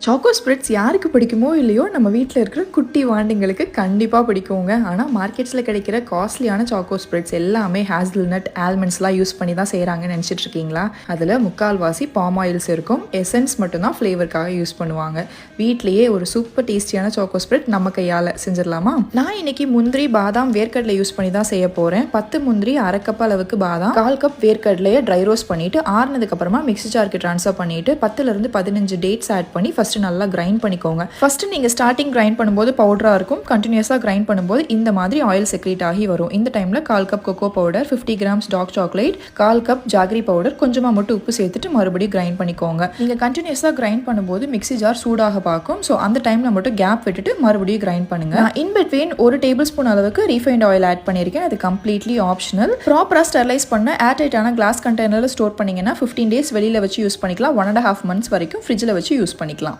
Choco spreads யாருக்கு பிடிக்குமோ இல்லையோ நம்ம வீட்டில் இருக்கிற குட்டி வாண்டிங்களுக்கு கண்டிப்பாக பிடிக்குங்க. ஆனால் மார்க்கெட்ஸில் கிடைக்கிற காஸ்ட்லியான சாக்கோ ஸ்ப்ரெட்ஸ் எல்லாமே ஹேசல்நட் ஆல்மண்ட்ஸ்லாம் யூஸ் பண்ணி தான் செய்கிறாங்கன்னு நினச்சிட்டு இருக்கீங்களா? அதில் முக்கால்வாசி பாம் ஆயில்ஸ் இருக்கும். எசன்ஸ் மட்டும்தான் ஃப்ளேவருக்காக யூஸ் பண்ணுவாங்க. வீட்லேயே ஒரு சூப்பர் டேஸ்டியான சாக்கோ ஸ்ப்ரெட் நம்ம கையால் செஞ்சிடலாமா? நான் இன்னைக்கு முந்திரி பாதாம் வேர்க்கடலை யூஸ் பண்ணி தான் செய்ய போகிறேன். 10 முந்திரி, அரை கப் அளவுக்கு பாதாம், 1/4 கப் வேர்க்கடலையை ட்ரை ரோஸ்ட் பண்ணிவிட்டு ஆறுனதுக்கப்புறமா மிக்ஸி ஜாருக்கு ட்ரான்ஸ்ஃபர் பண்ணிவிட்டு 10 to 15 டேட்ஸ் ஆட் பண்ணி ஃபர்ஸ்ட் நல்லா கிரைண்ட் பண்ணிக்கோங்க. ஃபர்ஸ்ட் நீங்க ஸ்டார்டிங் கிரைண்ட் பண்ணும்போது பவுடரா இருக்கும். கண்டினியூஸா கிரைண்ட் பண்ணும்போது இந்த மாதிரி ஆயில் செக்ரேட் ஆகி வரும். இந்த டைம்ல 1/4 cup cocoa powder, 50 grams dark chocolate, 1/4 cup jaggery powder, கொஞ்சமா மட்டும் உப்பு சேர்த்துட்டு மறுபடியும் கிரைண்ட் பண்ணிக்கோங்க. நீங்க கண்டினியூஸா கிரைண்ட் பண்ணும்போது மிக்ஸி ஜார் சூடாக பார்க்கும். ஸோ அந்த டைம்ல மட்டும் கேப் விட்டுட்டு மறுபடியும் கிரைண்ட் பண்ணுங்க. இன் பிட்வீன் 1 டேபிள் ஸ்பூன் அளவுக்கு ரீஃபைண்ட் ஆயில் ஆட் பண்ணியிருக்கேன். அது கம்ப்ளீட்லி ஆப்ஷனல். ப்ராப்பரா ஸ்டெர்லைஸ் பண்ண ஏர்டைட்டான கிளாஸ் கண்டெய்னர்ல ஸ்டோர் பண்ணீங்கன்னா 15 டேஸ் வெளியில வச்சு யூஸ் பண்ணிக்கலாம். 1.5 months வரைக்கும் ஃப்ரிட்ஜில் வச்சு யூஸ் பண்ணிக்கலாம்.